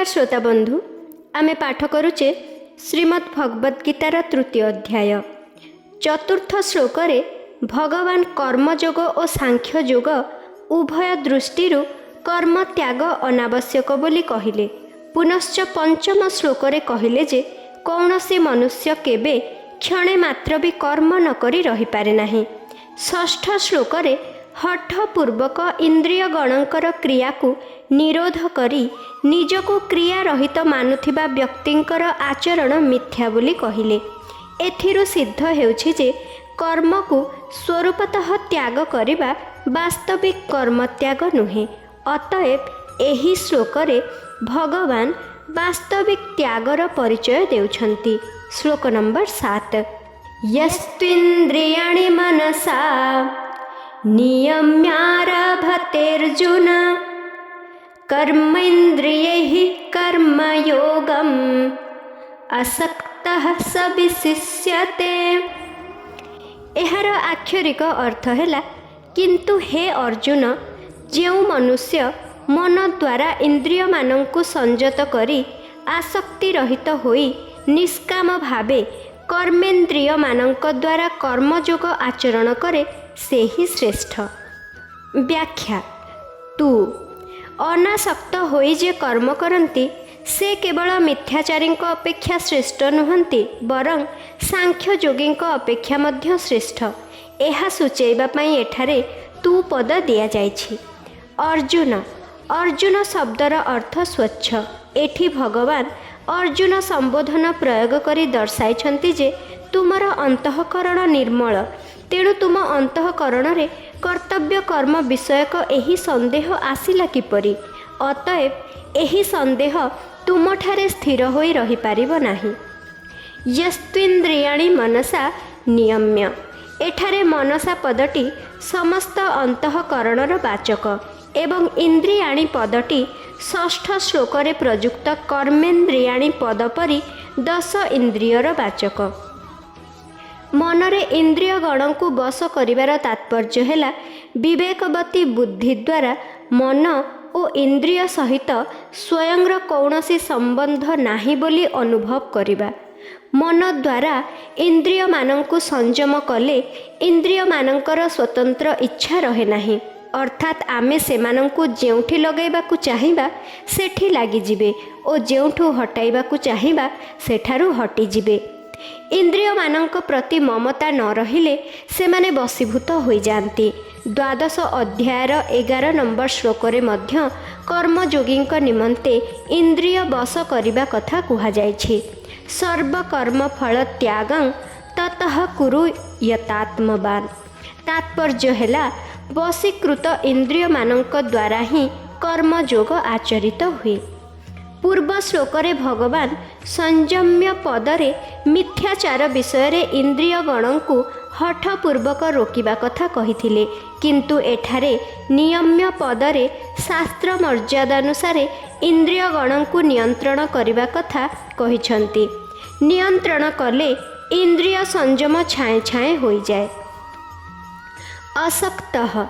नमस्कार श्रोता बंधु, आमे पाठ करुचे श्रीमद् भगवद गीतार तृतीय अध्याय चतुर्थ श्लोक रे भगवान कर्मयोग और सांख्य योग उभय दृष्टि कर्म त्याग अनावश्यक बोली कहिले। पुनश्च पंचम श्लोक रे कहिले जे कौनसी मनुष्य केबे क्षणे मात्र भी कर्म न करी रही पारे नाही। षष्ठ श्लोक रे हठपूर्वक इंद्रिय गणकर क्रिया को निरोध करी निजको क्रिया रहित मानुथिबा व्यक्तिंकर आचरण मिथ्या बोली कहिले। एथिरु सिद्ध हेउछि जे कर्म को स्वरूपतः त्याग करिबा वास्तविक कर्म त्याग नुहे। अतएव एही श्लोक रे भगवान वास्तविक त्यागर परिचय देउछन्ति। श्लोक नंबर 7 यस्त्विन्द्रियाणि मनसा नियम्यारभतेऽर्जुन कर्मेन्द्रियैः कर्मयोगम् असक्तः स विशिष्यते। एहार आक्षरिक अर्थ हैला किंतु हे अर्जुन, जेउ मनुष्य मन द्वारा इंद्रिय मानंकु संयत करी आसक्ति रहित होई निष्काम भावे कर्मेन्द्रिय मानंक द्वारा कर्मयोग आचरण करे से ही श्रेष्ठ। व्याख्या तू अनासक्त होई जे कर्म करती से केवल मिथ्याचारी अपेक्षा श्रेष्ठ नुहंती, बरं सांख्य योगी अपेक्षा मध्य श्रेष्ठ। यह सूचैबा पई एठारे तू पद दिया जाइछि। अर्जुन अर्जुन शब्दर अर्थ स्वच्छ। एठी भगवान अर्जुन संबोधन प्रयोग करी दर्शाइछन्ति जे तुमर अंतःकरण निर्मल, तेणु तुम अंतःकरण रे कर्तव्य कर्म विषयक एही संदेह आसिला किपरि? अतएव एही संदेह तुमठारे स्थिर होई रही पारिब नाही। यस्त्विन्द्रियाणि मनसा नियम्य, एठारे मनसा पदटी समस्त अंतःकरणर वाचक एवं इंद्रियाणि पदटी षष्ठ श्लोक रे प्रयुक्त कर्मेन्द्रियाणि पद परि 10 इंद्रियर वाचक। मनरे इंद्रिय गण को बस करिवार तात्पर्य हैला विवेकवती बुद्धि द्वारा मन और इंद्रिय सहित स्वयंर कौनसी संबंध नाही बोली अनुभव करिबा। मन द्वारा इंद्रिय मानंकु संयम कले इंद्रिय मानंकर स्वतंत्र इच्छा रहे नाही, अर्थात आमे सेमानंकु जेउठी लगैबाकु चाहिबा सेठी लागि जिबे और जेउठु हटाइबाकु चाहिबा सेठारु हटी जिबे। इंद्रिय मानंक प्रति ममता न रहिले सेमाने बसीभूत होई जांती। द्वादश अध्यायर 11 नंबर श्लोक रे मध्य कर्मयोगींक निमंते इंद्रिय बस करिबा कथा कुहा जाइछि। सर्व कर्म फल त्यागं ततः कुरु यतात्मवान। तात्पर्य हैला वशीकृत इंद्रिय मानंक द्वारा ही कर्मयोग आचरित हुए। पूर्व श्लोक रे भगवान संयम्य पदरे मिथ्याचार विषय रे इंद्रिय गण को हठपूर्वक रोकिबा कथा कहिथिले, किंतु एठारे नियम्य पदरे शास्त्र मर्यादानुसार इंद्रिय गण को नियंत्रण करिबा कथा कहिछन्ति। नियंत्रण कले इंद्रिय संयम छाए छाए होई जाए। असक्तः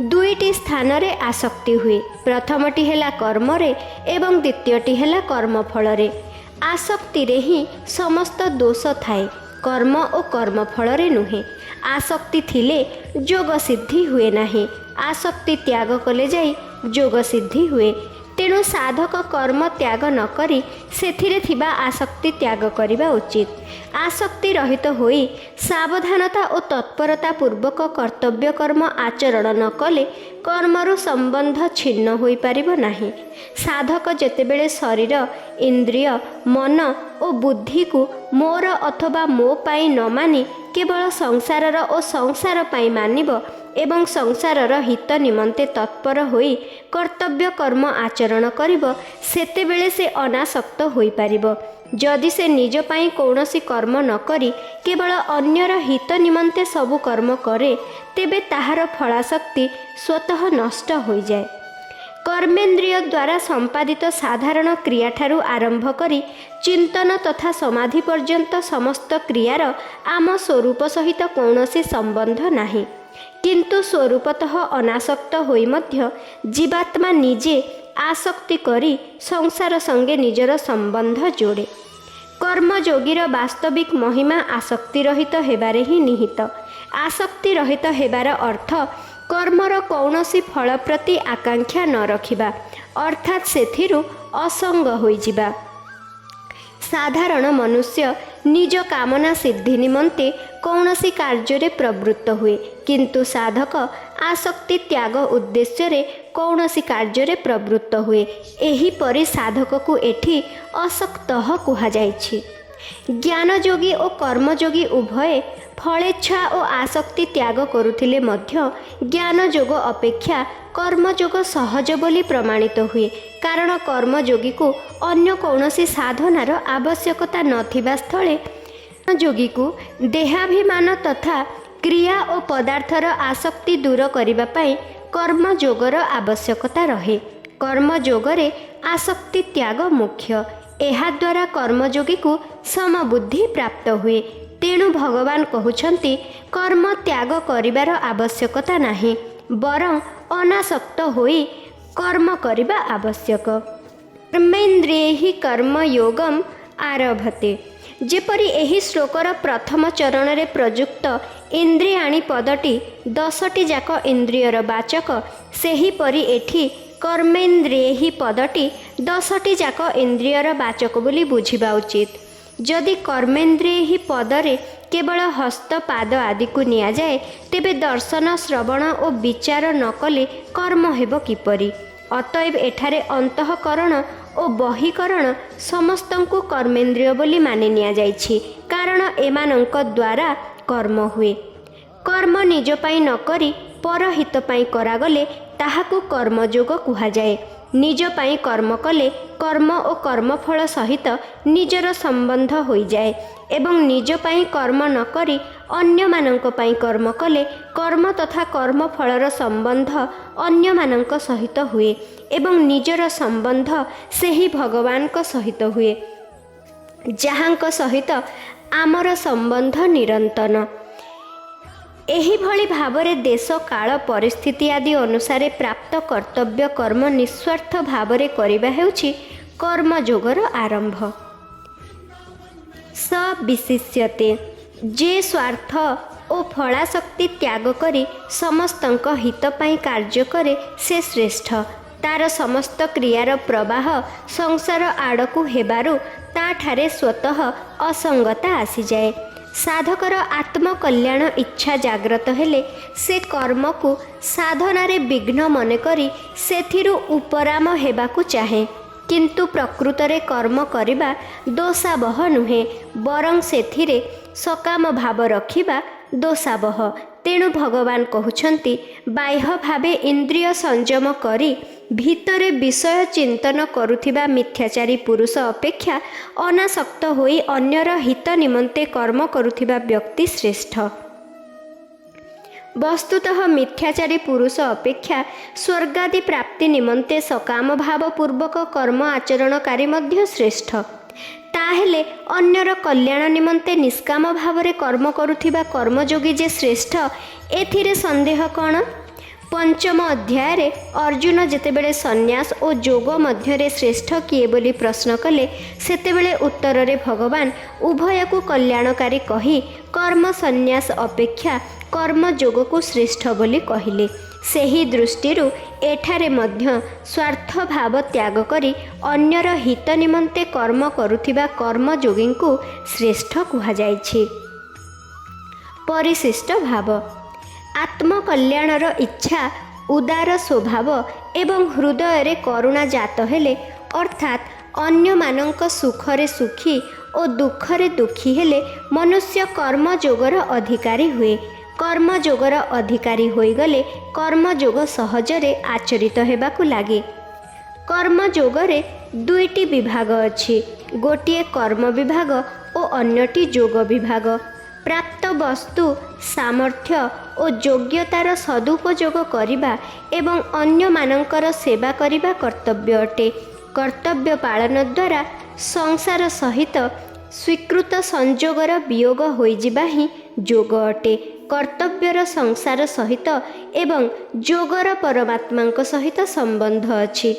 दुईटी स्थान रे आसक्ति हुए। प्रथमटी हैला कर्म रे एवं द्वितीयटी हैला कर्मफल रे। आसक्ति रे ही समस्त दोष थाए, कर्म और कर्मफल रे नुहे। आसक्ति थिले जोग सिद्धि हुए नाही, आसक्ति त्याग कले जाई जोग सिद्धि हुए। तेणु साधक कर्म त्याग न करी सेथिरे थिबा आसक्ति त्याग करिबा उचित। आसक्ति रहित होई सावधानता और तत्परता पूर्वक कर्तव्य कर्म आचरण न कले कर्मरु संबंध छिन्न होई पारिबो नाही। साधक जेतेबेले शरीर इंद्रिय मन और बुद्धि को मोर अथवा मो पाई न मानी केवल संसारर और संसार पाई मानिब एवं संसारर हित निमंते तत्पर होई कर्तव्य कर्म आचरण करिब, सेतेबेले से अनासक्त होई पारिब। जदि से निज पाई कौनसी कर्म न करी केवल अन्यर हित निमंते सबु कर्म करे, तेबे ताहार फलाशक्ति स्वतः नष्ट हो जाए। कर्मेन्द्रिय द्वारा संपादित साधारण क्रिया ठारू आरंभ करी चिंतन तथा समाधि पर्यंत समस्त क्रियार आम स्वरूप सहित कौनसी संबंध नाही, किंतु स्वरूपतः अनासक्त होई मध्य जीवात्मा निजे आसक्ति करी संसार संगे निजर संबंध जोड़े। कर्मयोगीर वास्तविक महिमा आसक्ति रहित हेबारे ही निहित। आसक्ति रहित हेबार अर्थ कर्मर कौनसी फल प्रति आकांक्षा न रखिबा, अर्थात सेथिरु असंग होइजिबा। साधारण मनुष्य निज कामना सिद्धि निमंते कौनसी कार्य प्रवृत्त हुए, किंतु साधक आसक्ति त्याग उद्देश्य कौनसी कार्य प्रवृत्त हुए। एहीपरि साधक को एठी असक्तः कुहाଯାଇଛି। ज्ञानयोगी और कर्मयोगी उभय फलेच्छा और आसक्ति त्याग करुथिले मध्य ज्ञानयोग अपेक्षा कर्मयोग सहज बोली प्रमाणित हुए, कारण कर्मयोगी को अन्य कौनसी साधनार आवश्यकता नथिबा स्थले योगी को देहाभिमान तथा क्रिया और पदार्थर आसक्ति दूर करिबा पाई कर्मयोगर आवश्यकता रहे। कर्मयोगरे आसक्ति त्याग मुख्य। एहाद्वारा कर्मयोगी को समबुद्धि प्राप्त हुए। तेणु भगवान कहउछन्ति कर्म त्याग करिबार आवश्यकता नाही, बरं अनासक्त होई कर्म करिबा आवश्यक। कर्मेन्द्रियैः कर्मयोगम आरभते। जेपरि एही श्लोकर प्रथम चरण रे प्रयुक्त इंद्रियाणी पदटी 10टी जाक इंद्रियर वाचक, सेहीपरि एठी कर्मेन्द्रियैः पदटी 10टी जाक इंद्रियर वाचक बोली बुझिबा उचित। जदि कर्मेन्द्रियैः पदरे केवल हस्त पाद आदि को निया जाए, तेबे दर्शन श्रवण और विचार न कले कर्म हेब किपरि? अतएव एठारे अंतःकरण और बहिकरण समस्तंकु कर्मेन्द्रिय बोली मानि निया जाइछि, कारण एमानंक द्वारा कर्म हुए। कर्म निज पाई न करी परहित पाई करागले ताहाकु कर्मयोग कुहाଯାଏ। निज पाई कर्म कले कर्म और कर्मफल सहित निजर संबंध होई जाए, एवं निज पाई कर्म न करी अन्य मानंक पाई कर्म कले कर्म तथा कर्मफलर संबंध अन्य मानंक सहित हुए, एवं निजर संबंध सेही भगवानक सहित हुए, जहांक सहित आमर संबंध निरंतन। एही भली भावरे देश काल परिस्थिति आदि अनुसारे प्राप्त कर्तव्य कर्म निस्वार्थ भावरे करिबा हेउछि कर्मयोगर आरंभ। स विशिष्यते, जे स्वार्थ और फलाशक्ति त्याग करी समस्तंक हित पाई कार्य करे से श्रेष्ठ। तार समस्त क्रियार प्रवाह संसार आड़कू हेबारु ताठारे स्वतः असंगता आसी जाए। साधकर आत्मकल्याण इच्छा जाग्रत हेले से कर्म को साधनारे विघ्न मन करी सेथिरु उपराम हेबाकू चाहे, किंतु प्रकृतरे कर्म करिबा दोषावह नुहे, बरं सेथिरे सकाम भाव रखिबा दोषावह। तेणु भगवान कहउछन्ति बाह्य भावे इंद्रिय संयम करी भितरे विषय चिंतन करुथिबा मिथ्याचारी पुरुष अपेक्षा अनासक्त होई अन्यर हित निमंते कर्म करुथिबा व्यक्ति श्रेष्ठ। वस्तुतः मिथ्याचारी पुरुष अपेक्षा स्वर्गादि प्राप्ति निमंते सकाम भाव पूर्वक कर्म आचरणकारी मध्य श्रेष्ठ। ताहेले अन्यर कल्याण निमंते निष्काम भावरे कर्म करुथिबा कर्मयोगी जे श्रेष्ठ, एथिरे संदेह कौन? पंचम अध्याय रे अर्जुन जेतेबेले सन्यास और जोग मध्यरे श्रेष्ठ किए बोली प्रश्न कले, सेतेबेले उत्तर रे भगवान उभय को कल्याणकारी कही कर्म सन्यास अपेक्षा कर्म जोग को श्रेष्ठ बोली कहिले। सेही दृष्टिरु एठारे मध्य स्वार्थ भाव त्याग करी अन्यर हित निमंते कर्म करुथिबा कर्मयोगी को श्रेष्ठ कुहाଯାଇଛି। परिशिष्ट भाव, आत्मकल्याणर इच्छा उदार स्वभाव एवं हृदय रे करुणा जात हेले, अर्थात अन्य मानंक सुखरे सुखी और दुखरे दुखी हेले मनुष्य कर्मयोगर अधिकारी हुए। कर्मयोगर अधिकारी होइगले कर्मयोग सहजरे आचरित हेबाकू लागे। कर्मयोगरे दुईटी विभाग अछि, गोटिए कर्म विभाग और अन्यटी जोग विभाग। प्राप्त वस्तु सामर्थ्य और योग्यतार सदुपयोग करिबा एवं अन्य मानंकर सेवा करिबा कर्तव्य अटे। कर्तव्य पालन द्वारा संसार सहित स्वीकृत संजोगर वियोग होइजिबा ही जोग अटे। कर्तव्यर संसार सहित एवं जोगर परमात्मांक सहित संबंध अछि।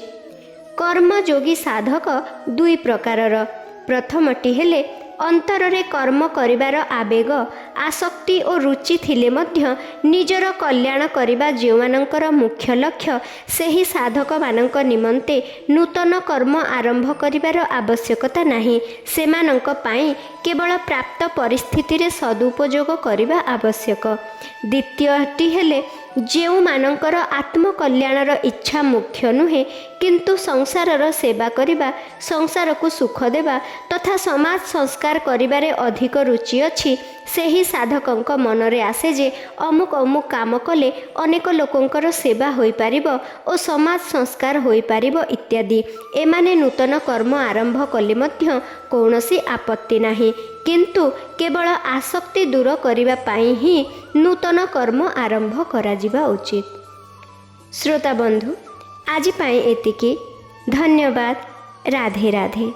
कर्मयोगी साधक दुई प्रकारर। प्रथमटी हेले अंतରରେ कर्म करिबार आवेग आसक्ति और रुचि थिले मध्य निजर कल्याण करिबा जेउमानंकर मुख्य लक्ष्य सेही साधक मानंक निमंते नूतन कर्म आरंभ करिबार आवश्यकता नाही। सेमानंक पाई केवल प्राप्त परिस्थिति रे सदुपयोग करिबा आवश्यक। द्वितीयटी हेले जेउमानंकर आत्मकल्याणर इच्छा मुख्य नुहे किंतु संसारर सेवा करिबा संसार को सुख देवा तथा समाज संस्कार करिबारे अधिक रुचि अछि सेही साधकंक मनरे आसे जे अमुक अमुक काम कले अनेक लोकंकर सेवा होई पारिबो ओ समाज संस्कार होई पारिबो इत्यादि। एमाने नूतन कर्म आरंभ कले मध्य कौनसी आपत्ति नाही किंतु केवल आसक्ति दूर करिबा पाई ही नूतन कर्म आरंभ कराजिबा उचित। श्रोता बंधु आज पाई एतिकी। धन्यवाद। राधे राधे।